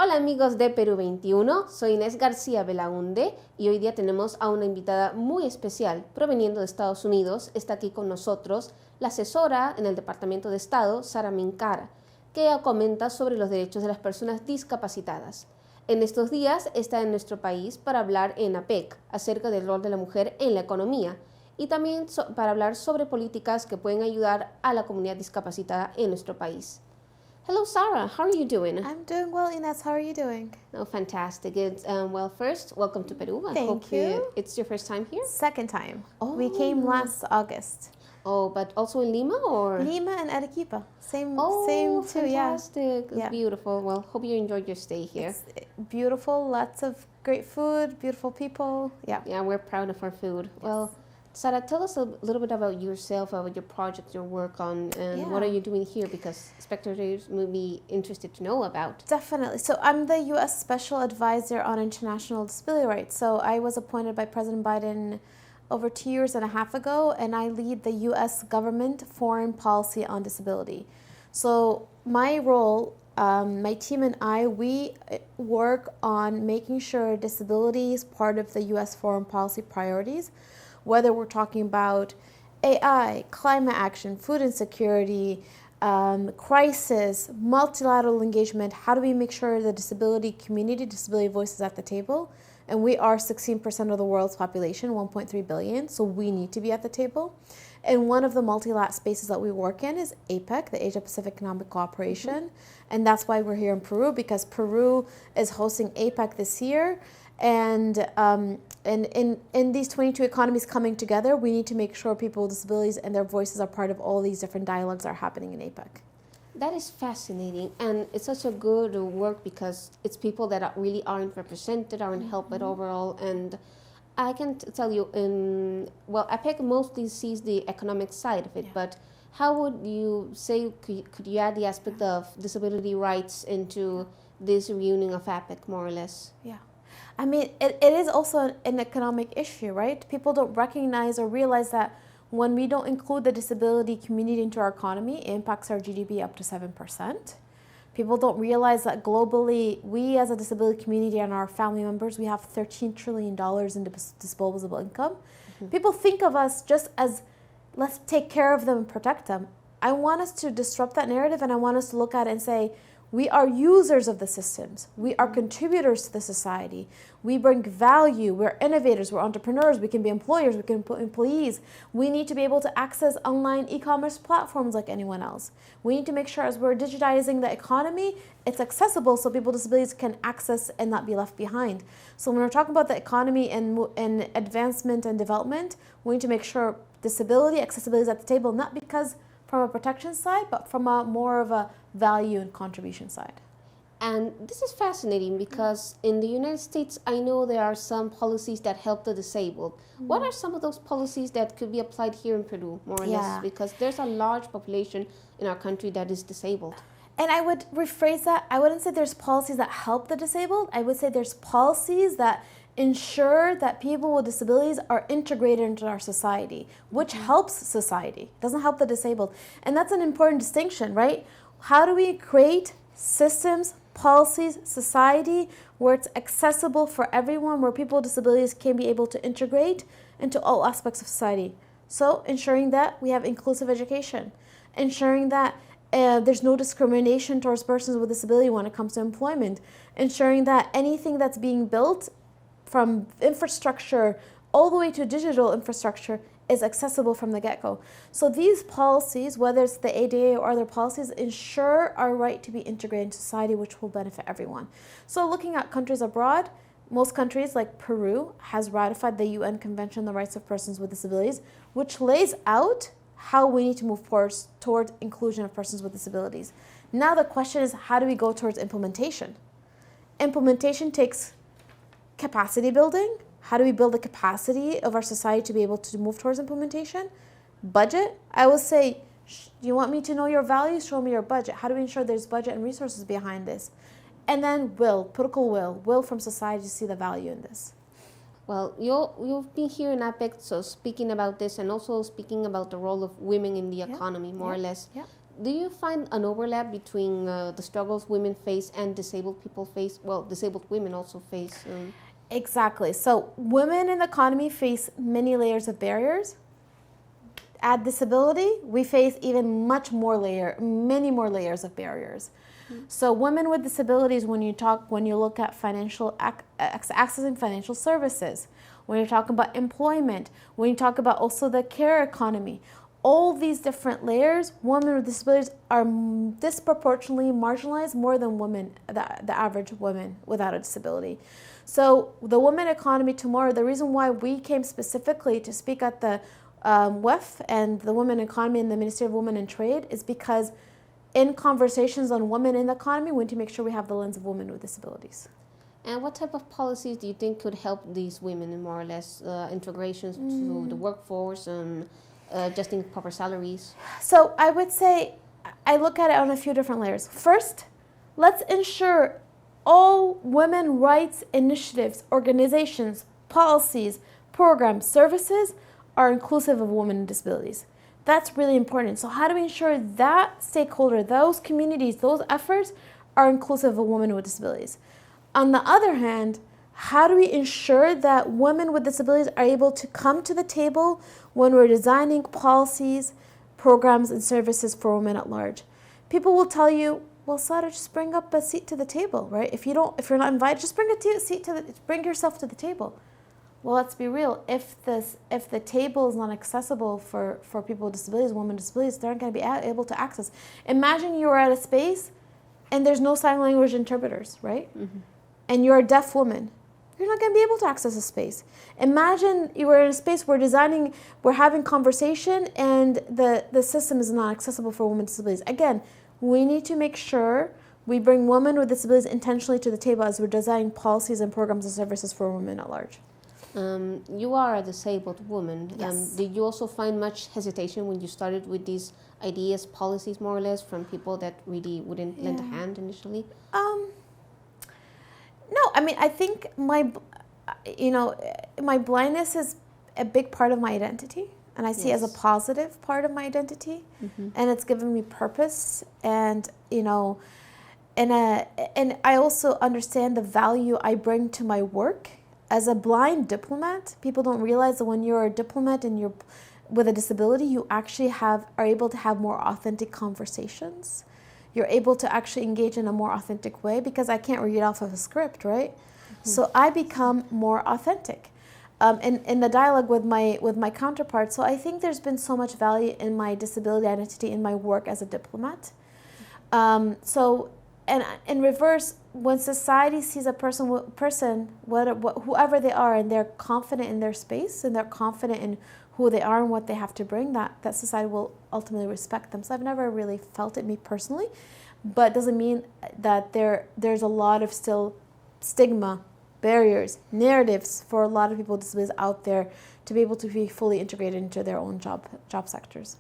Hola amigos de Perú 21, soy Inés García Belaunde y hoy día tenemos a una invitada muy especial proveniendo de Estados Unidos. Está aquí con nosotros la asesora en el Departamento de Estado, Sara Minkara, que ella comenta sobre los derechos de las personas discapacitadas. En estos días está en nuestro país para hablar en APEC acerca del rol de la mujer en la economía y también para hablar sobre políticas que pueden ayudar a la comunidad discapacitada en nuestro país. Hello, Sarah. How are you doing? I'm doing well, Ines. How are you doing? Oh, fantastic. It's, well, first, welcome to Peru. I Thank hope you. It's your first time here. Second time. Oh. We came last August. Oh, but also in Lima or? Lima and Arequipa. Same too, fantastic. yeah. It's beautiful. Well, hope you enjoyed your stay here. It's beautiful, lots of great food, beautiful people. Yeah. Yeah, we're proud of our food. Yes. Well, Sara, tell us a little bit about yourself, about your project, your work on, and what are you doing here? Because spectators may be interested to know about. Definitely. So I'm the U.S. Special Advisor on International Disability Rights. So I was appointed by President Biden over 2.5 years ago, and I lead the U.S. government foreign policy on disability. So my role, my team and I, we work on making sure disability is part of the U.S. foreign policy priorities, whether we're talking about AI, climate action, food insecurity, crisis, multilateral engagement. How do we make sure the disability community, disability voice is at the table? And we are 16% of the world's population, 1.3 billion, so we need to be at the table. And one of the multilateral spaces that we work in is APEC, the Asia Pacific Economic Cooperation. And that's why we're here in Peru, because Peru is hosting APEC this year. And in these 22 economies coming together, we need to make sure people with disabilities and their voices are part of all these different dialogues that are happening in APEC. That is fascinating, and it's such a good work because it's people that really aren't represented, aren't helped overall, and I can tell you, APEC mostly sees the economic side of it, but how would you say, could you add the aspect of disability rights into this reunion of APEC, more or less? Yeah. I mean, it is also an economic issue, right? People don't recognize or realize that when we don't include the disability community into our economy, it impacts our GDP up to 7%. People don't realize that globally, we as a disability community and our family members, we have $13 trillion in disposable income. People think of us just as, let's take care of them and protect them. I want us to disrupt that narrative, and I want us to look at it and say, we are users of the systems. We are contributors to the society. We bring value. We're innovators. We're entrepreneurs. We can be employers. We can be employees. We need to be able to access online e-commerce platforms like anyone else. We need to make sure as we're digitizing the economy, it's accessible so people with disabilities can access and not be left behind. So when we're talking about the economy and advancement and development, we need to make sure disability, accessibility is at the table, not because from a protection side, but from a more of a value and contribution side. And this is fascinating because in the United States, I know there are some policies that help the disabled. What are some of those policies that could be applied here in Peru, more or less? Because there's a large population in our country that is disabled. And I would rephrase that. I wouldn't say there's policies that help the disabled. I would say there's policies that ensure that people with disabilities are integrated into our society, which helps society, doesn't help the disabled. And that's an important distinction, right? How do we create systems, policies, society where it's accessible for everyone, where people with disabilities can be able to integrate into all aspects of society? So ensuring that we have inclusive education, ensuring that there's no discrimination towards persons with disability when it comes to employment, ensuring that anything that's being built from infrastructure all the way to digital infrastructure is accessible from the get-go. So these policies, whether it's the ADA or other policies, ensure our right to be integrated into society, which will benefit everyone. So looking at countries abroad, most countries like Peru has ratified the UN Convention on the Rights of Persons with Disabilities, which lays out how we need to move towards inclusion of persons with disabilities. Now the question is, how do we go towards implementation? Implementation takes capacity building. How do we build the capacity of our society to be able to move towards implementation? Budget. I will say, do you want me to know your values? Show me your budget. How do we ensure there's budget and resources behind this? And then political will from society to see the value in this. Well, you've been here in APEC, so speaking about this and also speaking about the role of women in the economy, more or less. Yeah. do you find an overlap between the struggles women face and disabled people face? Well, disabled women also face. Exactly. So women in the economy face many layers of barriers. Add disability, we face even many more layers of barriers. So women with disabilities, when you look at accessing financial services, when you're talking about employment, when you talk about also the care economy, all these different layers, women with disabilities are disproportionately marginalized more than the average woman without a disability. So the women economy tomorrow, the reason why we came specifically to speak at the WEF and the women economy and the Ministry of Women and Trade is because in conversations on women in the economy, we need to make sure we have the lens of women with disabilities. And what type of policies do you think could help these women in more or less integrations to the workforce and adjusting proper salaries? So I would say I look at it on a few different layers. First, let's ensure all women rights initiatives, organizations, policies, programs, services are inclusive of women with disabilities. That's really important. So how do we ensure that stakeholder, those communities, those efforts are inclusive of women with disabilities? On the other hand, how do we ensure that women with disabilities are able to come to the table when we're designing policies, programs, and services for women at large? People will tell you, well, Sara, just bring up a seat to the table, right? If you're not invited, just bring yourself to the table. Well, let's be real. If the table is not accessible for people with disabilities, women with disabilities, they aren't going to be able to access. Imagine you are at a space and there's no sign language interpreters, right? Mm-hmm. And you're a deaf woman. You're not going to be able to access a space. Imagine you were in a space we're having conversation and the system is not accessible for women with disabilities. Again, we need to make sure we bring women with disabilities intentionally to the table as we're designing policies and programs and services for women at large. You are a disabled woman. Yes. Did you also find much hesitation when you started with these ideas, policies, more or less, from people that really wouldn't lend a hand initially? No, I mean, I think my blindness is a big part of my identity, and I see it as a positive part of my identity, and it's given me purpose, and and I also understand the value I bring to my work. As a blind diplomat, people don't realize that when you're a diplomat and you're with a disability, you actually are able to have more authentic conversations. You're able to actually engage in a more authentic way because I can't read off of a script, right? Mm-hmm. So I become more authentic in the dialogue with my counterparts. So I think there's been so much value in my disability identity in my work as a diplomat. So and in reverse, when society sees a person, whoever they are, and they're confident in their space and they're confident in who they are and what they have to bring, that society will ultimately respect them. So I've never really felt it me personally, but it doesn't mean that there's a lot of still stigma, barriers, narratives for a lot of people with disabilities out there to be able to be fully integrated into their own job sectors.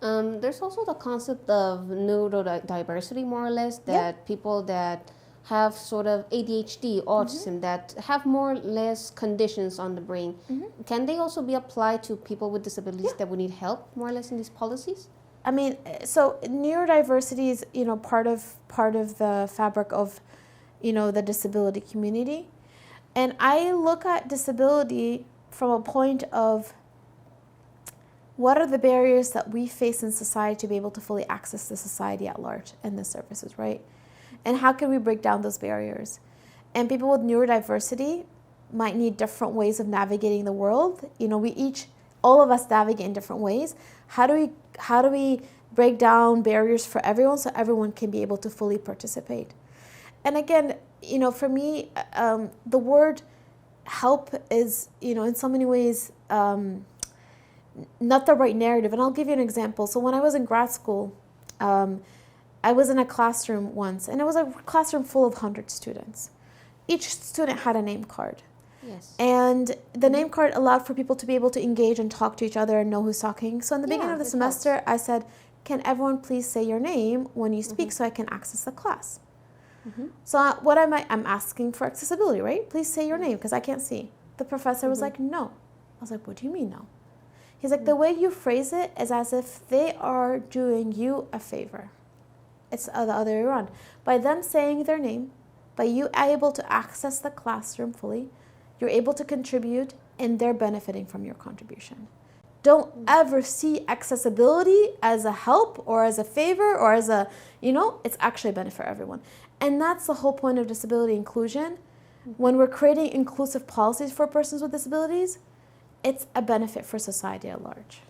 There's also the concept of neurodiversity, more or less, that people that have sort of ADHD, autism, that have more or less conditions on the brain. Can they also be applied to people with disabilities that would need help, more or less, in these policies? I mean, so neurodiversity is, part of the fabric of, the disability community. And I look at disability from a point of what are the barriers that we face in society to be able to fully access the society at large and the services, right? And how can we break down those barriers? And people with neurodiversity might need different ways of navigating the world. All of us navigate in different ways. How do we break down barriers for everyone so everyone can be able to fully participate? And again, for me, the word help is, in so many ways, not the right narrative. And I'll give you an example. So when I was in grad school, I was in a classroom once, and it was a classroom full of 100 students. Each student had a name card. Yes. And the name card allowed for people to be able to engage and talk to each other and know who's talking. So in the beginning of the semester, I said, can everyone please say your name when you speak so I can access the class? So I'm asking for accessibility, right? Please say your name because I can't see. The professor was like, no. I was like, what do you mean no? He's like, the way you phrase it is as if they are doing you a favor. It's the other way around. By them saying their name, by you able to access the classroom fully, you're able to contribute and they're benefiting from your contribution. Don't ever see accessibility as a help or as a favor or as a, it's actually a benefit for everyone. And that's the whole point of disability inclusion. When we're creating inclusive policies for persons with disabilities, it's a benefit for society at large.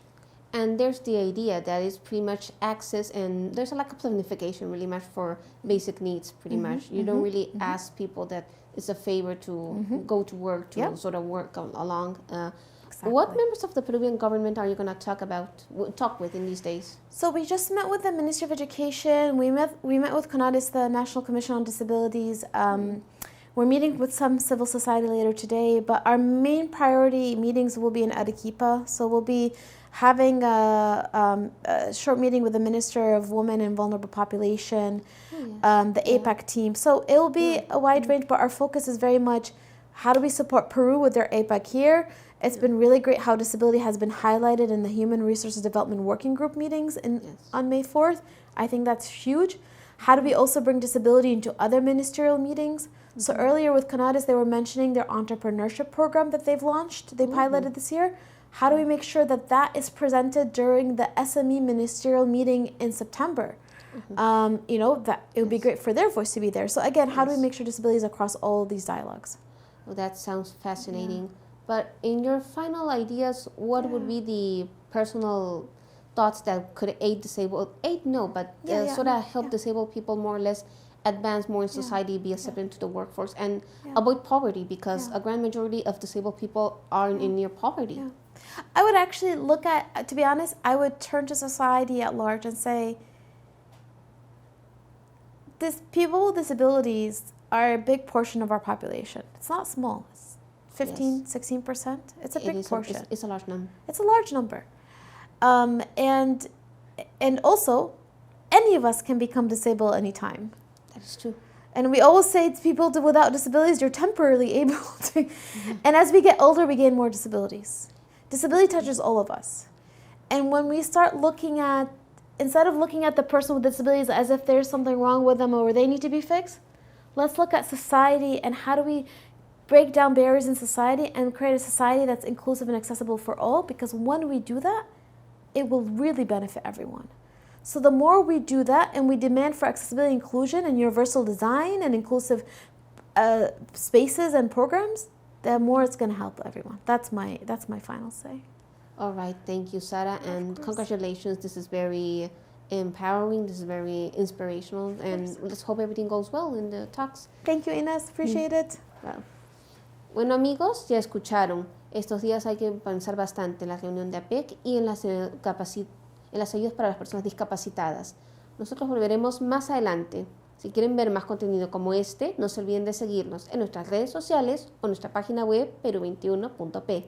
And there's the idea that it's pretty much access, and there's a lack of planification really much for basic needs pretty much. You don't really ask people that it's a favor to go to work, to sort of work along. Exactly. What members of the Peruvian government are you going to talk with in these days? So we just met with the Ministry of Education. We met with CONADIS, the National Commission on Disabilities. We're meeting with some civil society later today, but our main priority meetings will be in Arequipa. So we'll be having a short meeting with the Minister of Women and Vulnerable Population, the APAC team. So it will be a wide range, but our focus is very much how do we support Peru with their APAC here. It's been really great how disability has been highlighted in the Human Resources Development Working Group meetings on May 4th. I think that's huge. How do we also bring disability into other ministerial meetings? So earlier with CONADIS, they were mentioning their entrepreneurship program that they've launched, they piloted this year. How do we make sure that that is presented during the SME ministerial meeting in September? That it would be great for their voice to be there. So again, how do we make sure disability is across all of these dialogues? Well, that sounds fascinating. But in your final ideas, what would be the personal thoughts that could sort of help disabled people more or less advance more in society, be accepted into the workforce, and avoid poverty, because a grand majority of disabled people are in near poverty. I would actually look at, to be honest, I would turn to society at large and say, people with disabilities are a big portion of our population. It's not small. It's 16%. It's a big portion. It's a large number. It's a large number. And also, any of us can become disabled anytime. That is true. And we always say to people without disabilities, you're temporarily able to. And as we get older, we gain more disabilities. Disability touches all of us. And when we start looking at, instead of looking at the person with disabilities as if there's something wrong with them or they need to be fixed, let's look at society and how do we break down barriers in society and create a society that's inclusive and accessible for all, because when we do that, it will really benefit everyone. So the more we do that and we demand for accessibility, inclusion, and universal design and inclusive spaces and programs, the more it's going to help everyone. That's my final say. All right, thank you, Sara, and congratulations. This is very empowering. This is very inspirational, and let's hope everything goes well in the talks. Thank you, Inés. Appreciate it. Bueno, amigos, ya escucharon. Estos días hay que pensar bastante en la reunión de APEC y en las ayudas para las personas discapacitadas. Nosotros volveremos más adelante. Si quieren ver más contenido como este, no se olviden de seguirnos en nuestras redes sociales o nuestra página web peru21.p.